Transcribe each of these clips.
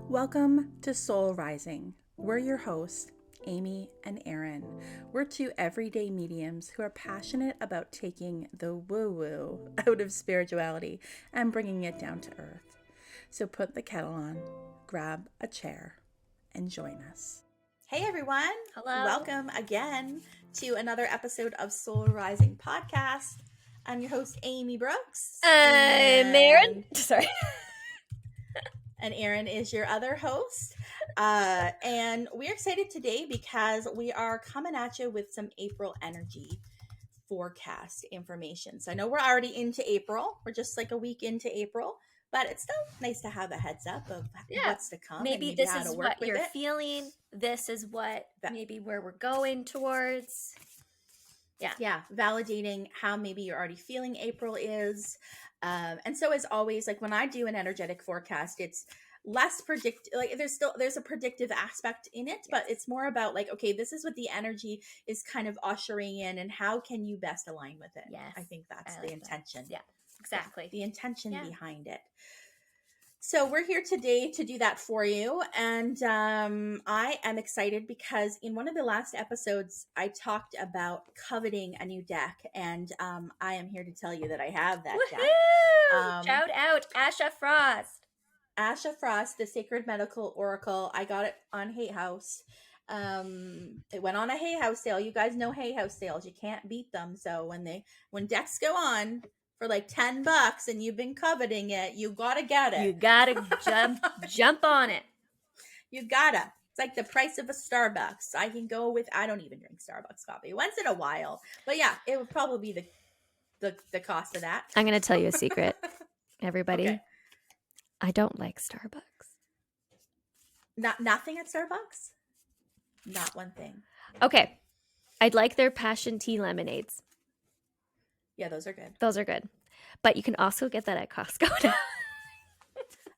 Welcome to Soul Rising. We're your hosts, Amy and Erin. We're two everyday mediums who are passionate about taking the woo-woo out of spirituality and bringing it down to earth. So put the kettle on, grab a chair, and join us. Hey everyone. Hello. Welcome again to another episode of Soul Rising Podcast. I'm your host, Amy Brookes. I'm Erin. Sorry. And Erin is your other host. And we're excited today because we are coming at you with some April energy forecast information. So I know we're already into April. We're just like a week into April, but it's still nice to have a heads up of what's to come. Maybe this is what you're feeling. This is what maybe where we're going towards. Yeah. Validating how maybe you're already feeling April is. And so as always, like when I do an energetic forecast, it's less there's a predictive aspect in it, but it's more about like, okay, this is what the energy is kind of ushering in and how can you best align with it? Yes. I think that's the intention. Yeah, exactly. The intention behind it. So we're here today to do that for you. And I am excited because in one of the last episodes, I talked about coveting a new deck. And I am here to tell you that I have that deck. Shout out Asha Frost. Asha Frost, the Sacred Medical Oracle. I got it on Hay House. It went on a Hay House sale. You guys know Hay House sales. You can't beat them. So when decks go on for like $10 and you've been coveting it, you gotta get it. You gotta jump on it. You gotta. It's like the price of a Starbucks. I can go with, I don't even drink Starbucks coffee once in a while, but yeah, it would probably be the cost of that. I'm gonna tell you a secret, everybody. Okay. I don't like Starbucks. Nothing at Starbucks? Not one thing. Okay. I'd like their passion tea lemonades. Yeah, those are good. Those are good. But you can also get that at Costco.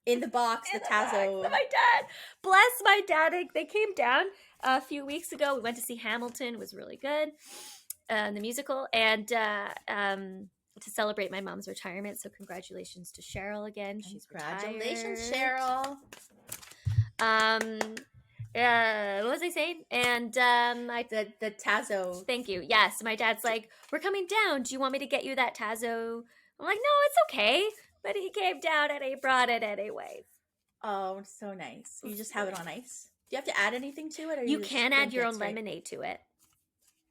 In the box, the Tazo. My dad. Bless my dad. They came down a few weeks ago. We went to see Hamilton. It was really good. The musical. And to celebrate my mom's retirement. So congratulations to Cheryl again. She's Congratulations, retired. Cheryl. What was I saying? And the Tazo. Thank you. Yes, my dad's like, we're coming down. Do you want me to get you that Tazo? I'm like, no, it's okay. But he came down and he brought it anyways. Oh, so nice. You just have it on ice. Do you have to add anything to it? Or you can add your own lemonade to it.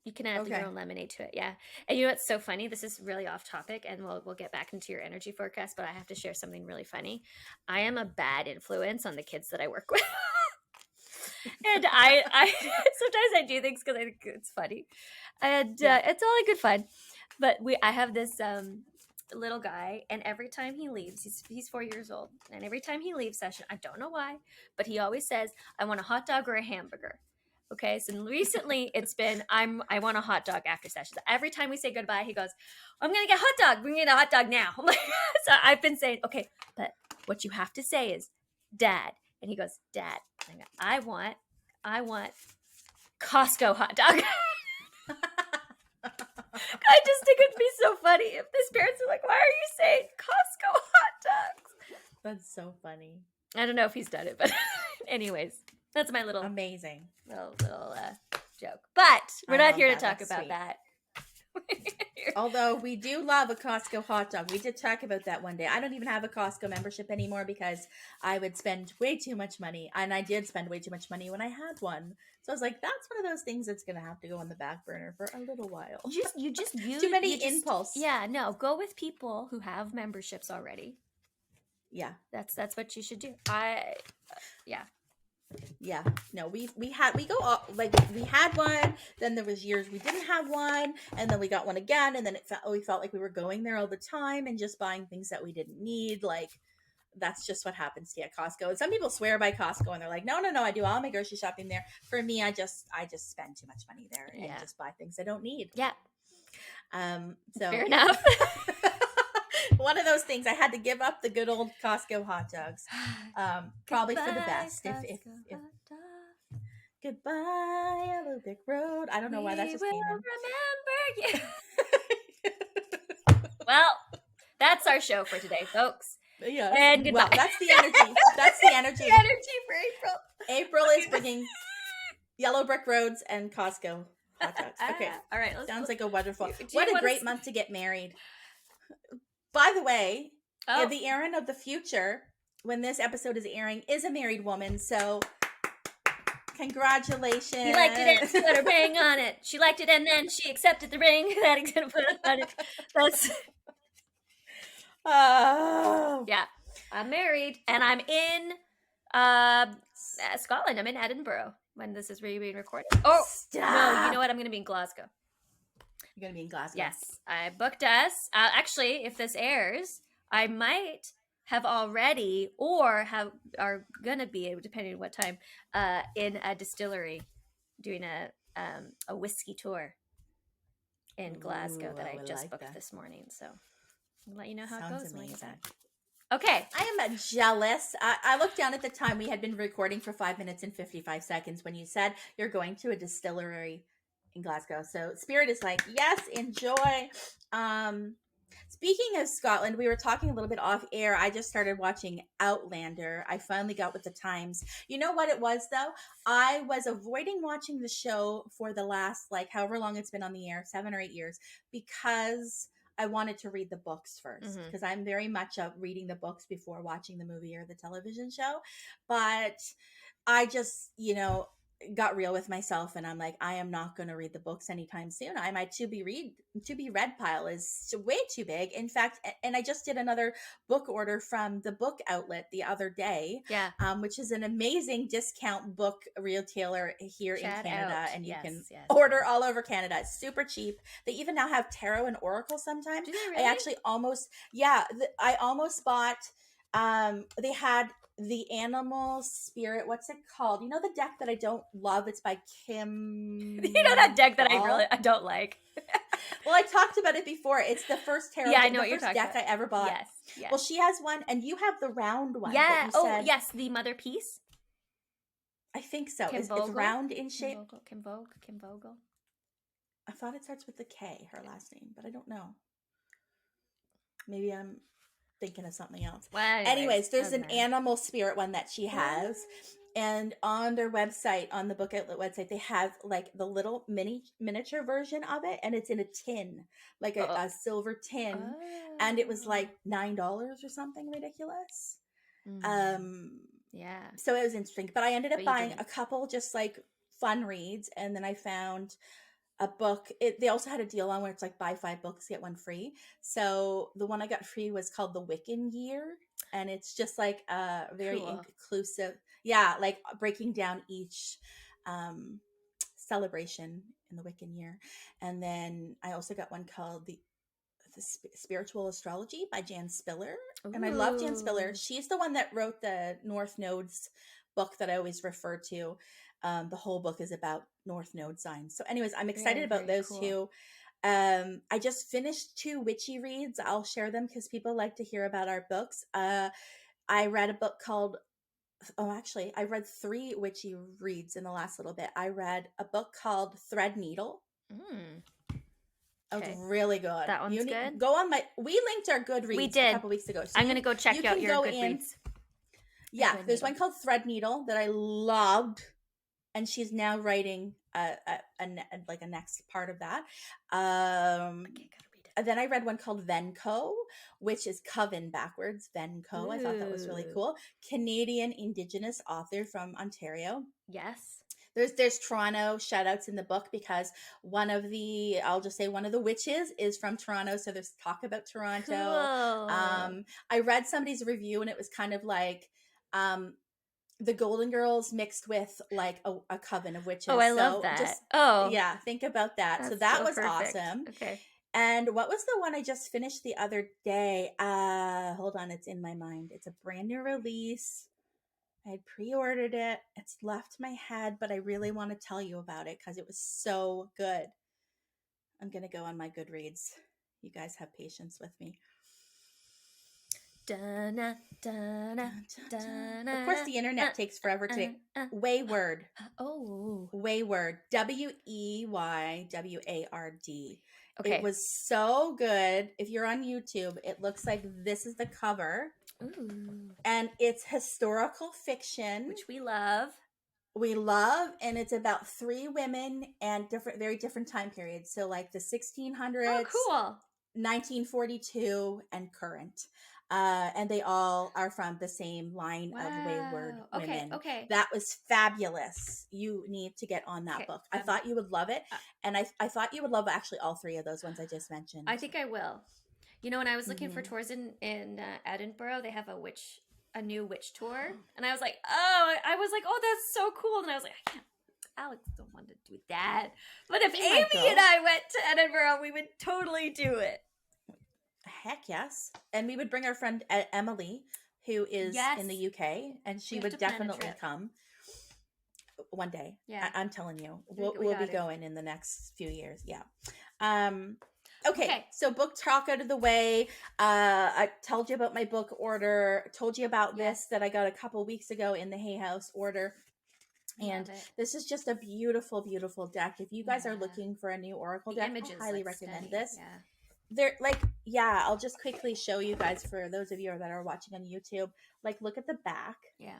You can add your own lemonade to it, yeah. And you know what's so funny? This is really off topic, and we'll get back into your energy forecast, but I have to share something really funny. I am a bad influence on the kids that I work with. And I sometimes I do things because I think it's funny, and it's all in good fun. But I have this little guy, and every time he leaves, he's 4 years old, and every time he leaves session, I don't know why, but he always says, "I want a hot dog or a hamburger." Okay, so recently it's been I want a hot dog after sessions. Every time we say goodbye, he goes, "I'm gonna get a hot dog. Bring me a hot dog now." I'm like, so I've been saying, okay, but what you have to say is, "Dad." And he goes, "Dad, I want Costco hot dog." I just think it'd be so funny if his parents are like, "Why are you saying Costco hot dogs?" That's so funny. I don't know if he's done it, but anyways, that's my little amazing little joke. But we're not here to talk about that. Although we do love a Costco hot dog. We did talk about that one day. I don't even have a Costco membership anymore because I would spend way too much money. And I did spend way too much money when I had one. So I was like, that's one of those things that's going to have to go on the back burner for a little while. You just use too many impulse. Yeah, no, go with people who have memberships already. Yeah. That's what you should do. Yeah, no, we go like we had one, then there was years we didn't have one, and then we got one again, and then we felt like we were going there all the time and just buying things that we didn't need. Like that's just what happens to you at Costco. And some people swear by Costco and they're like, no, I do all my grocery shopping there. For me, I just spend too much money there and just buy things I don't need. Yeah. So fair enough. One of those things, I had to give up the good old Costco hot dogs. Probably for the best. If goodbye, Yellow Brick Road. I don't know why that just came in. Remember you. Well, that's our show for today, folks. Yes. And goodbye. Well, that's the energy. That's the energy. The energy for April. April is bringing yellow brick roads and Costco hot dogs. Okay. All right. Sounds like a wonderful. Do you What a great s- month to get married. By the way, Oh, the Erin of the future, when this episode is airing, is a married woman. So, congratulations. he liked it and she put a ring on it. She liked it and then she accepted the ring that he's gonna put on it. That's Oh. yeah. I'm married and I'm in Scotland. I'm in Edinburgh when this is being recorded. Oh Stop. no, you know what? I'm gonna be in Glasgow. You're gonna be in Glasgow. Yes, I booked us. Actually, if this airs, I might have already or are gonna be, depending on what time, in a distillery doing a whiskey tour in Glasgow that I just booked this morning. So I'll let you know how it goes. Amazing. Okay. I am jealous. I looked down at the time. We had been recording for 5 minutes and 55 seconds when you said you're going to a distillery in Glasgow. So Spirit is like, yes, enjoy. Speaking of Scotland, we were talking a little bit off air. I just started watching Outlander. I finally got with the times. You know what it was, though? I was avoiding watching the show for the last, like, however long it's been on the air, 7 or 8 years, because I wanted to read the books first, because I'm very much up reading the books before watching the movie or the television show. But I just, got real with myself, and I'm like, I am not going to read the books anytime soon. My to be read pile is way too big. In fact, and I just did another book order from the book outlet the other day, which is an amazing discount book retailer here in Canada, and you can order all over Canada. It's super cheap. They even now have tarot and oracle sometimes. Do they really? I actually almost bought. They had the animal spirit, what's it called? You know the deck that I don't love? It's by Kim. You know that deck that I don't like. Well, I talked about it before. It's the first tarot. Yeah, I know what you're talking deck about. I ever bought. Yes. Well, she has one, and you have the round one. Yeah. Yes, the mother piece. I think so. It's round in shape. Kim Vogel. I thought it starts with the K, her last name, but I don't know. Maybe I'm thinking of something else. Well, anyways, there's an animal spirit one that she has, and on their website, on the book outlet website, they have like the little miniature version of it, and it's in a tin, like a silver tin, and it was like $9 or something ridiculous. So it was interesting, but I ended up buying a couple just like fun reads, and then I found a book. They also had a deal on where it's like buy 5 books, get 1 free. So the one I got free was called The Wiccan Year. And it's just like a very inclusive, like breaking down each celebration in the Wiccan Year. And then I also got one called the Spiritual Astrology by Jan Spiller. Ooh. And I love Jan Spiller. She's the one that wrote the North Nodes book that I always refer to. The whole book is about North Node signs. So anyways, I'm excited about those two. I just finished 2 witchy reads. I'll share them because people like to hear about our books. I read a book called, I read 3 witchy reads in the last little bit. I read a book called Thread Needle. It was really good. That one's good. Go on we linked our Goodreads a couple weeks ago. So I'm going to go check out your Goodreads. Yeah, there's one called Thread Needle that I loved. And she's now writing a next part of that. Then I read one called Venco, which is Coven backwards. Venco. I thought that was really cool. Canadian Indigenous author from Ontario. Yes. There's Toronto shout outs in the book because one of the witches is from Toronto. So there's talk about Toronto. Cool. I read somebody's review and it was kind of like, the Golden Girls mixed with like a coven of witches. Oh, I love that. Think about that. That's so that was perfect. awesome. Okay. And what was the one I just finished the other day? Hold on, it's in my mind. It's a brand new release. I had pre-ordered it. It's left my head, but I really want to tell you about it because it was so good. I'm gonna go on my Goodreads. You guys have patience with me. Da-na, da-na, da-na, of course, the internet takes forever to Wayward. Wayward. Weyward. Okay. It was so good. If you're on YouTube, it looks like this is the cover. Ooh. And it's historical fiction, Which we love. we love, and it's about three women and very different time periods. So like the 1600s, Oh, cool. 1942, and current. And they all are from the same line of wayward women. Okay. That was fabulous. You need to get on that book. I thought you would love it. And I thought you would love actually all three of those ones I just mentioned. I think I will. You know, when I was looking for tours in Edinburgh, they have a new witch tour. And I was like, oh, that's so cool. And I was like, I can't. Alex don't want to do that. But if Amy and I went to Edinburgh, we would totally do it. Heck yes. And we would bring our friend Emily, who is in the UK, and she would definitely come one day. Yeah. I'm telling you, we'll be going in the next few years. Yeah. Okay, so book talk out of the way. I told you about my book order. Told you about this that I got a couple weeks ago in the Hay House order. And this is just a beautiful, beautiful deck. If you guys are looking for a new Oracle deck, I highly recommend this. Yeah. They're like, I'll just quickly show you guys for those of you that are watching on YouTube. Like, look at the back. Yeah.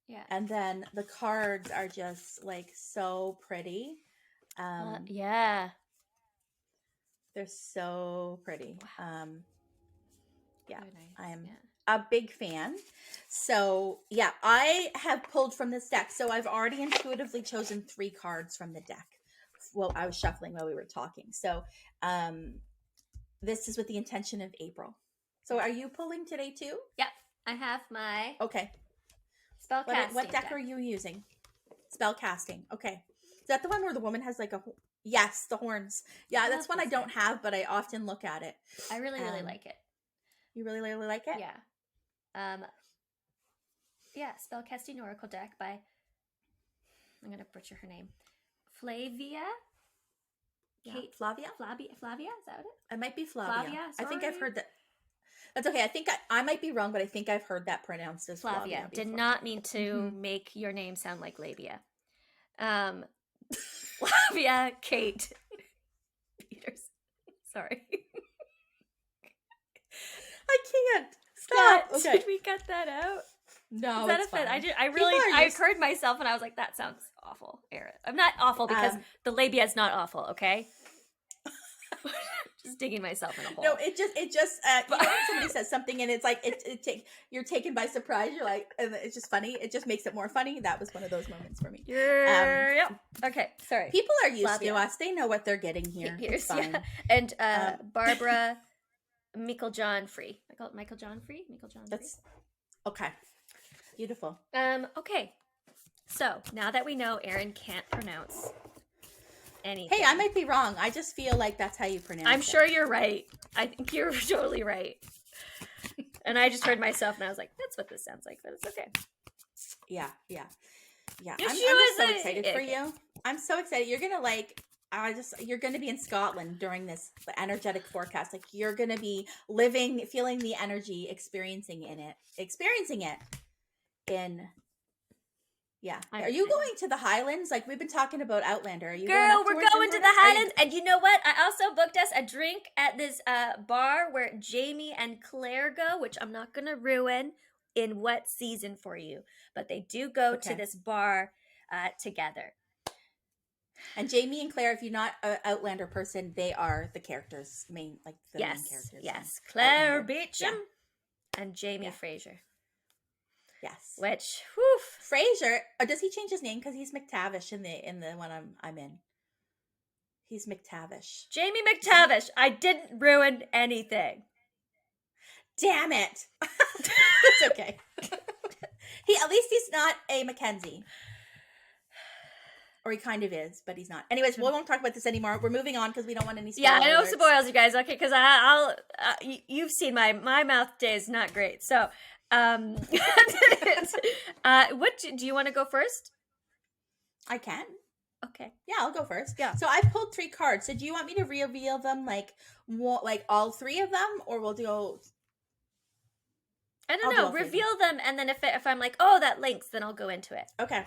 Yeah. And then the cards are just like so pretty. Yeah. They're so pretty. Wow. Yeah. Nice. I'm a big fan. So yeah, I have pulled from this deck. So I've already intuitively chosen 3 cards from the deck. Well, I was shuffling while we were talking. So this is with the intention of April. So are you pulling today too? Yep. I have my spellcasting. What deck are you using? Spellcasting. Okay. Is that the one where the woman has like yes, the horns. Yeah, that's one I don't have, but I often look at it. I really like it. You really like it? Yeah. Spellcasting Oracle deck by, I'm going to butcher her name, Flavia. Flavia? Flavia, is that it? It might be Flavia. I think I've heard that. That's okay. I think I might be wrong, but I think I've heard that pronounced as Flavia. Did not mean to make your name sound like labia. Flavia Kate Peters. Sorry. I can't. Stop. Okay. Should we cut that out? No, is that a fit? I heard myself and I was like, that sounds awful, Erin. I'm not awful because the labia is not awful, okay? Just digging myself in a hole. No, it just you know when somebody says something and it's like you're taken by surprise. You're like, and it's just funny. It just makes it more funny. That was one of those moments for me. Yep. Okay, sorry. People are used to us. They know what they're getting here. It's fine. Yeah. And Barbara Michael John Free. Michael John Free. That's okay. Beautiful. Okay. So now that we know Erin can't pronounce anything. Hey, I might be wrong. I just feel like that's how you pronounce it. I'm sure you're right. I think you're totally right. And I just heard myself and I was like, that's what this sounds like, but it's okay. Yeah. I'm just so excited for you. I'm so excited. You're gonna you're gonna be in Scotland during this energetic forecast. Like you're gonna be feeling the energy, experiencing it. Yeah. Are you going to the Highlands? Like we've been talking about Outlander. Are you Girl, we're going to the Highlands. And you know what? I also booked us a drink at this bar where Jamie and Claire go, which I'm not going to ruin in what season for you. But they do go to this bar together. And Jamie and Claire, if you're not an Outlander person, they are the characters, main characters. Yes. Claire Beecham and Jamie Fraser. Yes. Which, Fraser, does he change his name? Because he's McTavish in the one I'm in. He's McTavish. Jamie McTavish. I didn't ruin anything. Damn it. It's okay. At least he's not a Mackenzie. Or he kind of is, but he's not. Anyways, we won't talk about this anymore. We're moving on because we don't want any spoilers. Yeah, I know spoils, you guys. Okay, because you've seen my mouth today is not great. So, what do you want to go first? I can. Okay. Yeah, I'll go first. Yeah. So I pulled 3 cards. So do you want me to reveal them like all 3 of them, or we'll do? I don't know. Reveal them, and then if I'm like, oh, that links, then I'll go into it. Okay.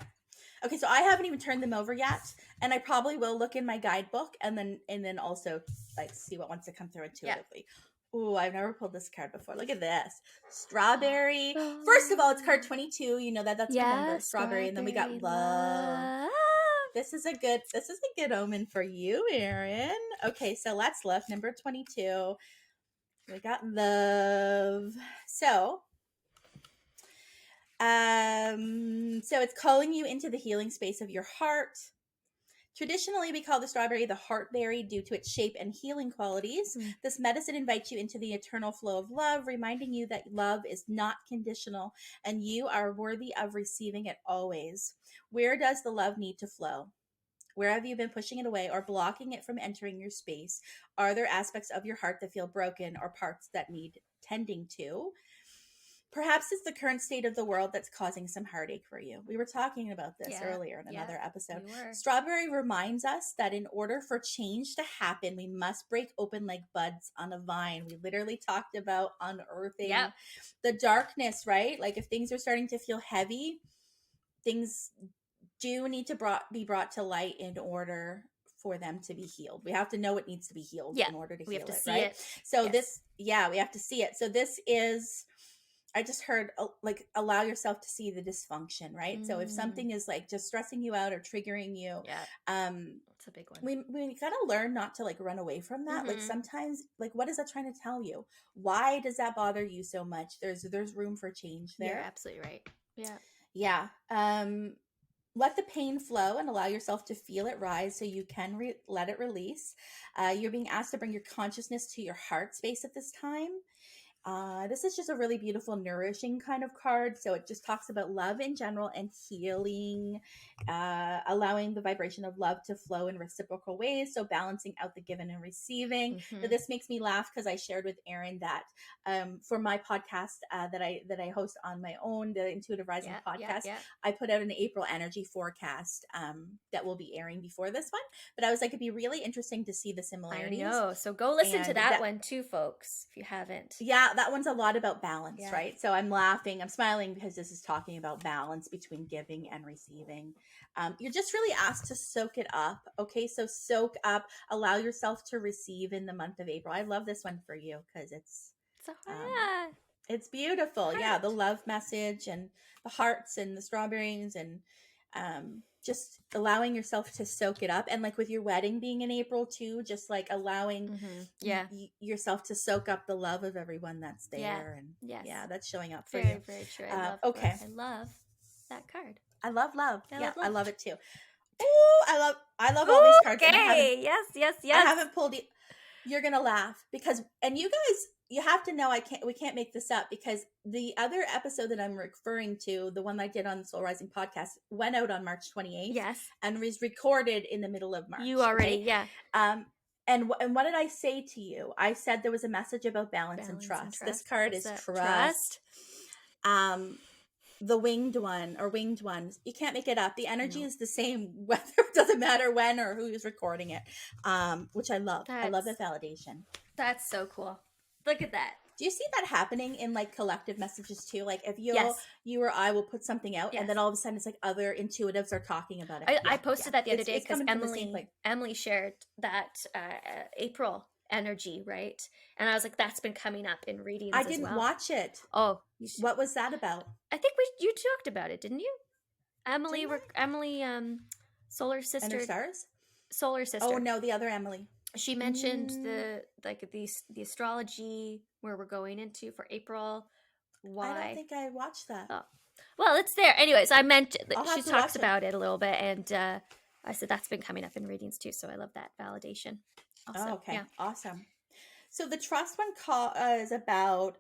So I haven't even turned them over yet, and I probably will look in my guidebook and then also like see what wants to come through intuitively. Ooh, I've never pulled this card before. Look at this. Strawberry. First of all, it's card 22. You know that's a number. Strawberry. And then we got love. This is a good omen for you, Erin. Okay, so let's look. Number 22. We got love. So it's calling you into the healing space of your heart. Traditionally, we call the strawberry the heartberry due to its shape and healing qualities. This medicine invites you into the eternal flow of love, reminding you that love is not conditional and you are worthy of receiving it always. Where does the love need to flow? Where have you been pushing it away or blocking it from entering your space? Are there aspects of your heart that feel broken or parts that need tending to? Perhaps it's the current state of the world that's causing some heartache for you. We were talking about this earlier in another episode. Strawberry reminds us that in order for change to happen, we must break open like buds on a vine. We literally talked about unearthing the darkness, right? Like if things are starting to feel heavy, things do need to be brought to light in order for them to be healed. We have to know it needs to be healed in order to heal it, right? So we have to see it. So this is, I just heard like allow yourself to see the dysfunction, right? So if something is like just stressing you out or triggering you, that's a big one. We gotta learn not to like run away from that. Like sometimes, like what is that trying to tell you? Why does that bother you so much? There's room for change there. You're absolutely right. Yeah. Let the pain flow and allow yourself to feel it rise so you can let it release. You're being asked to bring your consciousness to your heart space at this time. This is just a really beautiful, nourishing kind of card. So it just talks about love in general and healing, allowing the vibration of love to flow in reciprocal ways. So balancing out the giving and receiving. So this makes me laugh because I shared with Erin that for my podcast that I host on my own, the Intuitive Rising podcast, I put out an April energy forecast that will be airing before this one. But I was like, it'd be really interesting to see the similarities. I know. So go listen to that one too, folks, if you haven't. Yeah, that one's a lot about balance, right? So I'm laughing, I'm smiling because this is talking about balance between giving and receiving. You're just really asked to soak it up. Okay, so soak up, allow yourself to receive in the month of April. I love this one for you because it's beautiful. Heart. Yeah, the love message and the hearts and the strawberries and just allowing yourself to soak it up. And like with your wedding being in April too, just like allowing yourself to soak up the love of everyone that's there. And that's showing up for you. Very true. I love that card. I love love. I love it too. Oh, I love all these cards. Okay. Yes. I haven't pulled it. You're gonna laugh because, and you guys, you have to know we can't make this up because the other episode that I'm referring to, the one I did on the Soul Rising podcast, went out on March 28th. Yes. And was recorded in the middle of March. You already, And what did I say to you? I said there was a message about balance and trust. This card is trust. The winged ones. You can't make it up. The energy is the same, whether it doesn't matter when or who's recording it. Which I love. I love the validation. That's so cool. Look at that. Do you see that happening in like collective messages too? Like if you or I will put something out and then all of a sudden it's like other intuitives are talking about it. I posted that the other day because Emily shared that April energy, right? And I was like, that's been coming up in readings. I didn't watch it. Oh, what was that about? I think you talked about it, didn't you? Emily, solar sister. And her stars? Solar sister. Oh no, the other Emily. She mentioned the astrology where we're going into for April. Why? I don't think I watched that. Oh. Well, it's there. Anyways, I mentioned she talks about it a little bit, and I said that's been coming up in readings too. So I love that validation. Also. Oh, okay, awesome. So the trust one is about.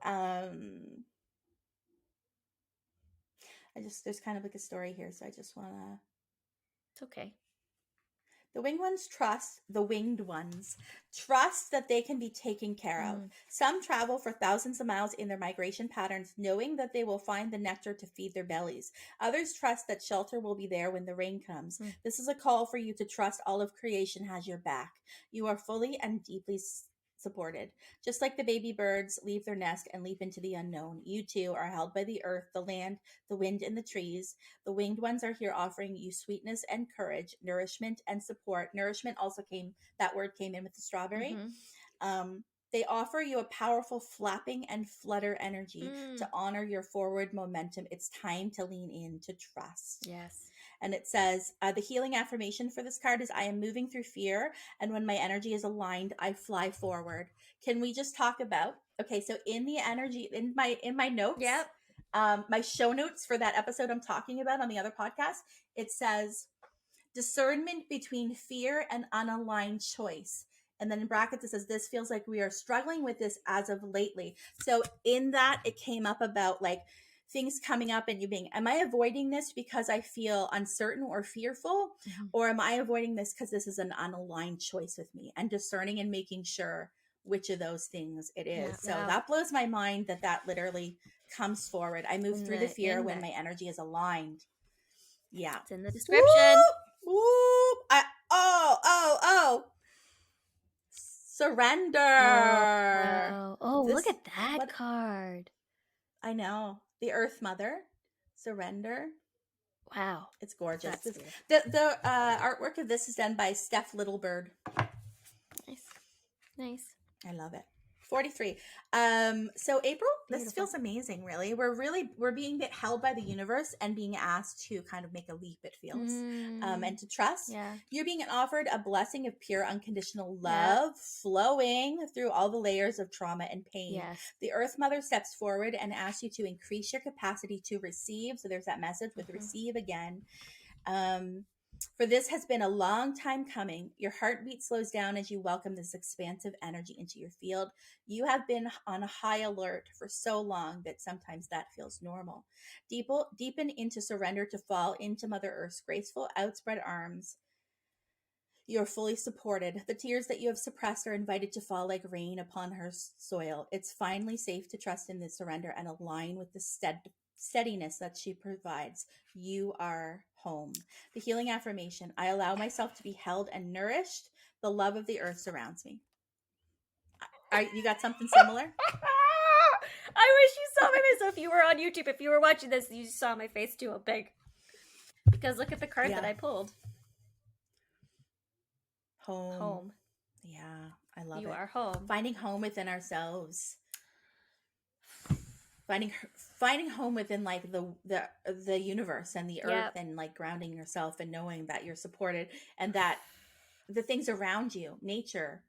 There's kind of like a story here, so I just want to. It's okay. The winged ones trust that they can be taken care of. Some travel for thousands of miles in their migration patterns, knowing that they will find the nectar to feed their bellies. Others trust that shelter will be there when the rain comes. This is a call for you to trust all of creation has your back. You are fully and deeply supported. Just like the baby birds leave their nest and leap into the unknown, you too are held by the earth, the land, the wind, and the trees. The winged ones are here offering you sweetness and courage, nourishment and support. Nourishment also that word came in with the strawberry. They offer you a powerful flapping and flutter energy to honor your forward momentum. It's time to lean in to trust. Yes. And it says, the healing affirmation for this card is, I am moving through fear, and when my energy is aligned, I fly forward. Can we just talk about, okay, so in the energy, in my notes, Yep. My show notes for that episode I'm talking about on the other podcast, it says, discernment between fear and unaligned choice. And then in brackets, it says, this feels like we are struggling with this as of lately. So in that, it came up about like things coming up and you being, am I avoiding this because I feel uncertain or fearful? Or am I avoiding this because this is an unaligned choice with me? And discerning and making sure which of those things it is. So that blows my mind that literally comes forward. I move through the fear when my energy is aligned. Yeah. It's in the description. Whoop. Surrender. Oh, look at that card. I know. The Earth Mother. Surrender. Wow. It's gorgeous. The artwork of this is done by Steph Littlebird. Nice. I love it. 43. So April, this feels amazing, really. We're being held by the universe and being asked to kind of make a leap, it feels. And to trust. Yeah. You're being offered a blessing of pure unconditional love flowing through all the layers of trauma and pain. Yes. The Earth Mother steps forward and asks you to increase your capacity to receive. So there's that message with receive again. For this has been a long time coming. Your heartbeat slows down as you welcome this expansive energy into your field. You have been on a high alert for so long that sometimes that feels normal. Deepen into surrender to fall into Mother Earth's graceful, outspread arms. You're fully supported. The tears that you have suppressed are invited to fall like rain upon her soil. It's finally safe to trust in this surrender and align with the steadiness that she provides. You are home. The healing affirmation, I allow myself to be held and nourished. The love of the earth surrounds me. You got something similar? I wish you saw my face. So if you were on YouTube, if you were watching this, you saw my face too big. Because look at the card that I pulled. Home. Yeah, I love it. You are home. Finding home within ourselves. Finding home within like the universe and the earth, and like grounding yourself and knowing that you're supported and that the things around you, nature,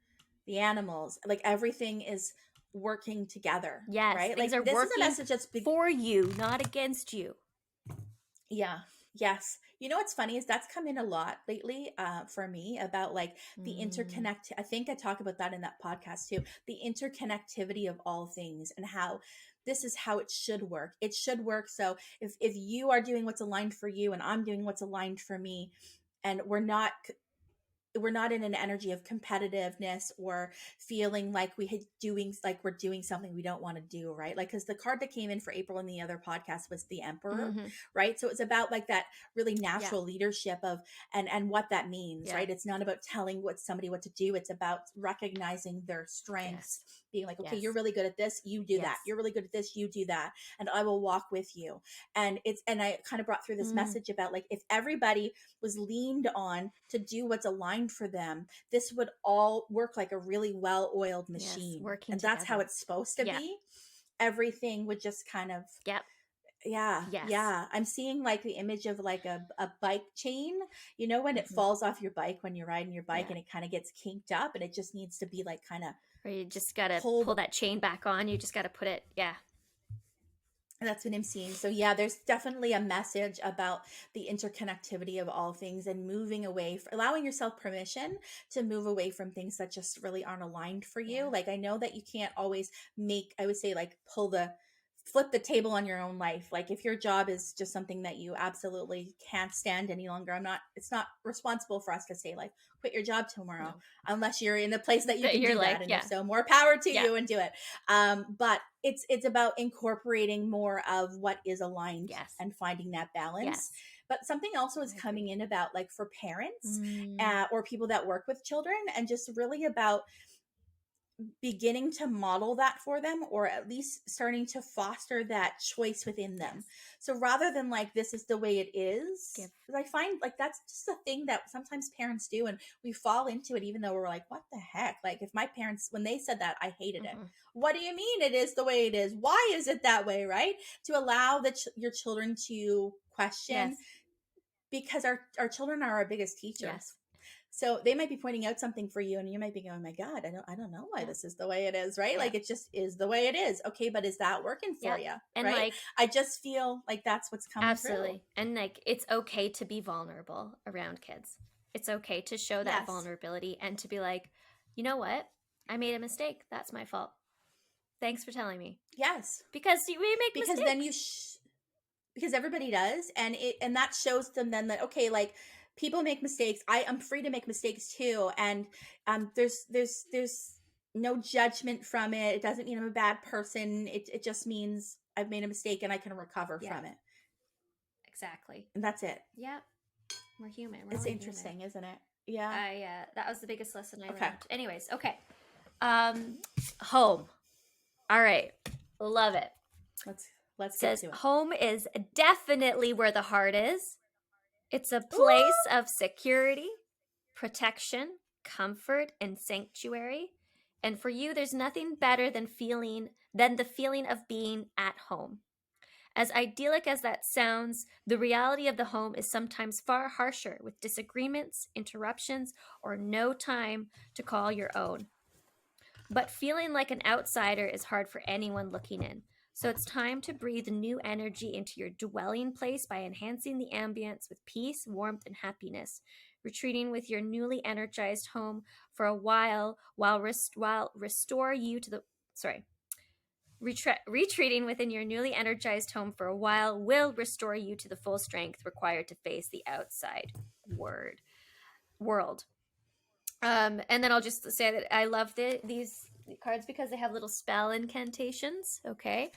the animals, like everything is working together. Yes, right. Things like are this working is a message that's for you, not against you. Yeah. Yes. You know what's funny is that's come in a lot lately for me about like the interconnect. I think I talk about that in that podcast too. The interconnectivity of all things and how this is how it should work. It should work. So if you are doing what's aligned for you and I'm doing what's aligned for me, and we're not in an energy of competitiveness or feeling like we're doing something we don't want to do, right? Like, because the card that came in for April in the other podcast was the Emperor, right? So it's about like that really natural leadership of and what that means, right? It's not about telling somebody what to do. It's about recognizing their strengths, being like, okay, you're really good at this, you do that. You're really good at this, you do that, and I will walk with you. And I kind of brought through this message about like if everybody was leaned on to do what's aligned for them, this would all work like a really well-oiled machine. Working and together. That's how it's supposed to be. Everything would just kind of I'm seeing like the image of like a bike chain, you know, when it falls off your bike when you're riding your bike and it kind of gets kinked up and it just needs to be like kind of, or you just gotta pull that chain back on. You just gotta put it That's what I'm seeing. So yeah, there's definitely a message about the interconnectivity of all things and moving away, allowing yourself permission to move away from things that just really aren't aligned for you. Like I know that you can't always I would say like flip the table on your own life. Like if your job is just something that you absolutely can't stand any longer, it's not responsible for us to say like, quit your job tomorrow, unless you're in a place that you can do that. And if so, more power to you and do it. But it's about incorporating more of what is aligned and finding that balance. But something also is coming in about like for parents or people that work with children, and just really about beginning to model that for them, or at least starting to foster that choice within them. Yes. So rather than like, this is the way it is, Give. because I find like that's just a thing that sometimes parents do, and we fall into it even though we're like, what the heck? Like, if my parents, when they said that, I hated it. What do you mean it is the way it is? Why is it that way? Right? To allow your children to question, Yes. because our children are our biggest teachers. Yes. So they might be pointing out something for you, and you might be going, "My God, I don't know why this is the way it is." Right? Like, it just is the way it is. Okay, but is that working for you? And right? like, I just feel like that's what's coming absolutely. through. And like, it's okay to be vulnerable around kids. It's okay to show that vulnerability and to be like, you know what? I made a mistake. That's my fault. Thanks for telling me. Yes, because we make because mistakes. then because everybody does, and that shows them then that, okay, like, people make mistakes. I am free to make mistakes too, and there's no judgment from it. It doesn't mean I'm a bad person. It just means I've made a mistake and I can recover from it. Exactly. And that's it. Yeah, we're human. It's interesting, human. isn't it? Yeah. That was the biggest lesson I learned. Anyways, okay. Home. All right, love it. Let's get to it. Home is definitely where the heart is. It's a place of security, protection, comfort, and sanctuary. And for you, there's nothing better than the feeling of being at home. As idyllic as that sounds, the reality of the home is sometimes far harsher, with disagreements, interruptions, or no time to call your own. But feeling like an outsider is hard for anyone looking in. So it's time to breathe new energy into your dwelling place by enhancing the ambience with peace, warmth, and happiness. Retreating with your newly energized home for a while restore you to the retreating within your newly energized home for a while will restore you to the full strength required to face the outside world. And then I'll just say that I love these cards because they have little spell incantations. Okay.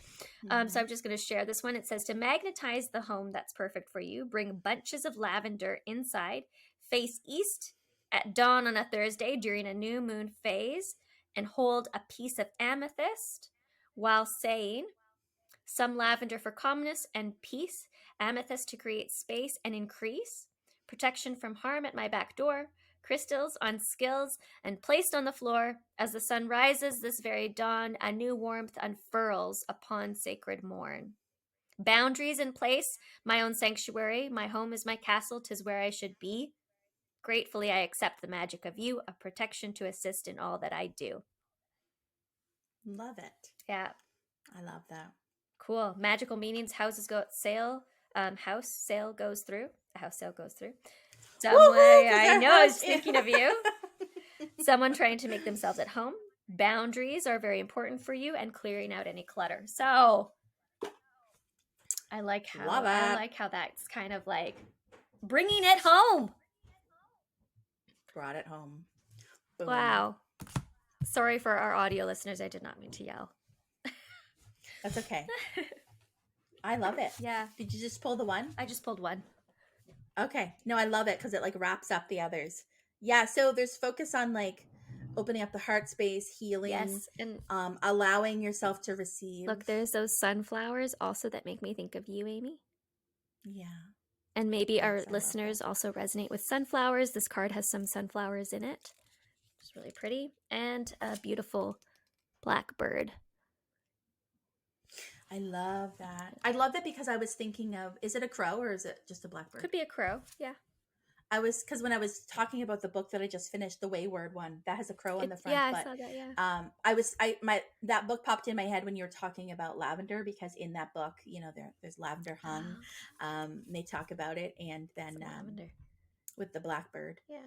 So I'm just going to share this one. It says, to magnetize the home that's perfect for you, bring bunches of lavender inside, face east at dawn on a Thursday during a new moon phase, and hold a piece of amethyst while saying, some lavender for calmness and peace, amethyst to create space and increase, protection from harm at my back door, crystals on skills and placed on the floor. As the sun rises this very dawn, a new warmth unfurls upon sacred morn. Boundaries in place, my own sanctuary, my home is my castle, 'tis where I should be. Gratefully I accept the magic of you, a protection to assist in all that I do. Love it. Yeah. I love that. Cool. Magical meanings, houses go sale, house sale goes through. A house sale goes through. Someone, I know, I was thinking of you. Someone trying to make themselves at home. Boundaries are very important for you, and clearing out any clutter. So I like how that's kind of like bringing it home. Brought it home. Boom. Wow. Sorry for our audio listeners. I did not mean to yell. That's okay. I love it. Yeah. Did you just pull the one? I just pulled one. Okay. No, I love it because it like wraps up the others. Yeah. So there's focus on like opening up the heart space, healing, yes, and allowing yourself to receive. Look, there's those sunflowers also that make me think of you, Amy. Yeah. And maybe our listeners also resonate with sunflowers. This card has some sunflowers in it. It's really pretty. And a beautiful blackbird. I love that. I love that because I was thinking of, is it a crow or is it just a blackbird? Could be a crow, yeah. Because when I was talking about the book that I just finished, the Wayward one, that has a crow on the front. Yeah, I saw that, yeah. That book popped in my head when you were talking about lavender, because in that book, you know, there's lavender hung. They talk about it, and then lavender with the blackbird. Yeah,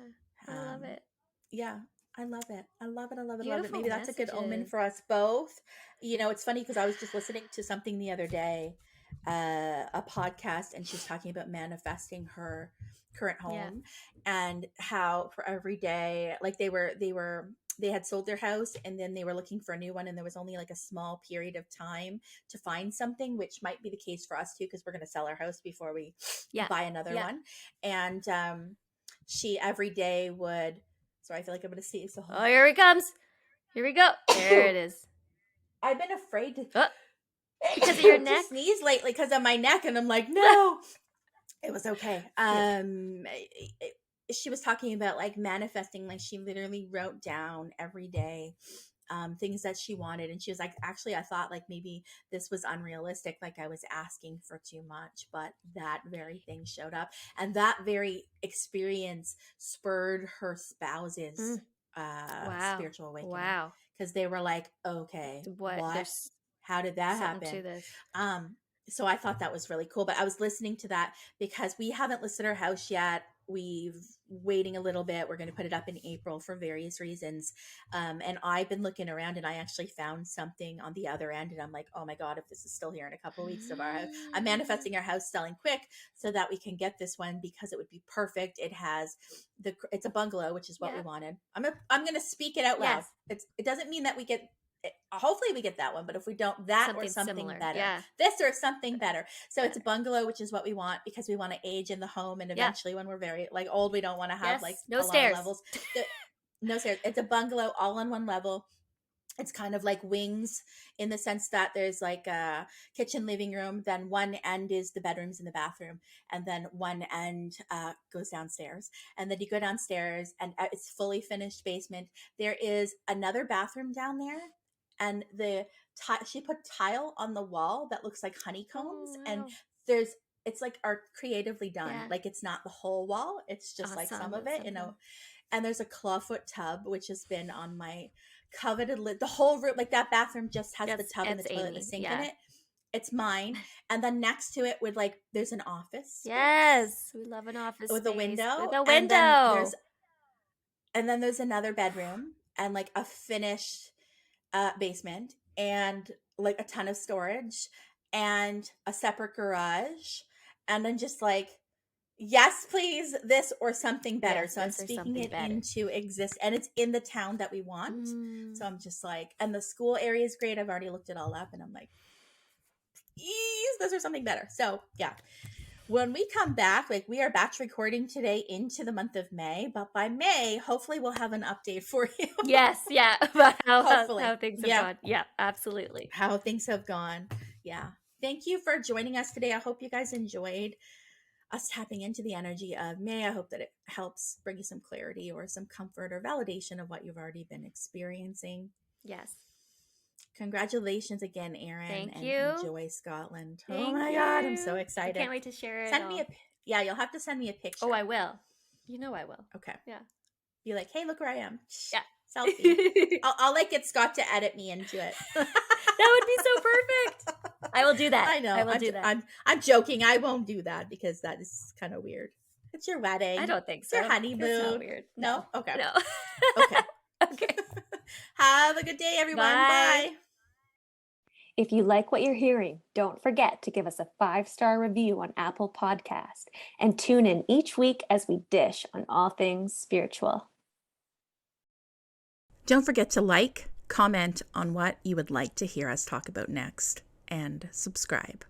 I love it. Yeah, I love it. I love it. I love it. Beautiful love it. Maybe that's messages. A good omen for us both. You know, it's funny because I was just listening to something the other day, a podcast, and she was talking about manifesting her current home, and how for every day, like they had sold their house and then they were looking for a new one, and there was only like a small period of time to find something, which might be the case for us too, because we're going to sell our house before we buy another one. And she every day would, sorry, I feel like I'm going to see. So oh, here he comes. Here we go. There it is. I've been afraid to because of your neck? to sneeze lately because of my neck, and I'm like, no. It was okay. She was talking about like manifesting, like she literally wrote down every day things that she wanted, and she was like, actually I thought like maybe this was unrealistic, like I was asking for too much, but that very thing showed up, and that very experience spurred her spouse's spiritual awakening. Because they were like, okay, what? How did that happen? To this. So I thought that was really cool. But I was listening to that because we haven't listed our house yet. We've waiting a little bit. We're going to put it up in April for various reasons. And I've been looking around, and I actually found something on the other end. And I'm like, oh my God, if this is still here in a couple of weeks of our house, I'm manifesting our house selling quick so that we can get this one, because it would be perfect. It has it's a bungalow, which is what we wanted. I'm going to speak it out loud. Yes. It doesn't mean that we get, hopefully we get that one, but if we don't, that something or something similar. Better, this or something better. So it's a bungalow, which is what we want, because we want to age in the home, and eventually when we're very like old, we don't want to have like no stairs. Levels. No stairs. It's a bungalow all on one level. It's kind of like wings in the sense that there's like a kitchen, living room, then one end is the bedrooms and the bathroom, and then one end goes downstairs, and then you go downstairs and it's fully finished basement. There is another bathroom down there, and she put tile on the wall that looks like honeycombs, and it's like art creatively done. Like it's not the whole wall, it's just like some of it, you know. And there's a clawfoot tub, which has been on my coveted list. The whole room, like that bathroom just has the tub and the toilet and the sink in it. It's mine. And then next to it with like, there's an office. Yes. We love an office with a window. With a window. And then there's another bedroom and like a finished basement and like a ton of storage and a separate garage. And then just like, yes, please, this or something better. Yes, so I'm speaking it into exist, and it's in the town that we want. So I'm just like, and the school area is great. I've already looked it all up, and I'm like, this or something better. So yeah, when we come back, like we are batch recording today into the month of May, but by May, hopefully we'll have an update for you. Yes, yeah, about how things have gone. Yeah, absolutely. How things have gone. Yeah. Thank you for joining us today. I hope you guys enjoyed us tapping into the energy of May. I hope that it helps bring you some clarity or some comfort or validation of what you've already been experiencing. Yes. Congratulations again, Erin. Thank you. Enjoy Scotland. Oh my God, I'm so excited. I can't wait to share it. Send me you'll have to send me a picture. Oh, I will. You know I will. Okay. Yeah. Be like, hey, look where I am. Yeah. Selfie. I'll like get Scott to edit me into it. That would be so perfect. I will do that. I know. I will do that. I'm joking. I won't do that because that is kind of weird. It's your wedding. I don't think so. It's your honeymoon. It's not weird. No? Okay. No. Okay. Okay. Have a good day, everyone. Bye. If you like what you're hearing, don't forget to give us a 5-star review on Apple Podcast and tune in each week as we dish on all things spiritual. Don't forget to like, comment on what you would like to hear us talk about next, and subscribe.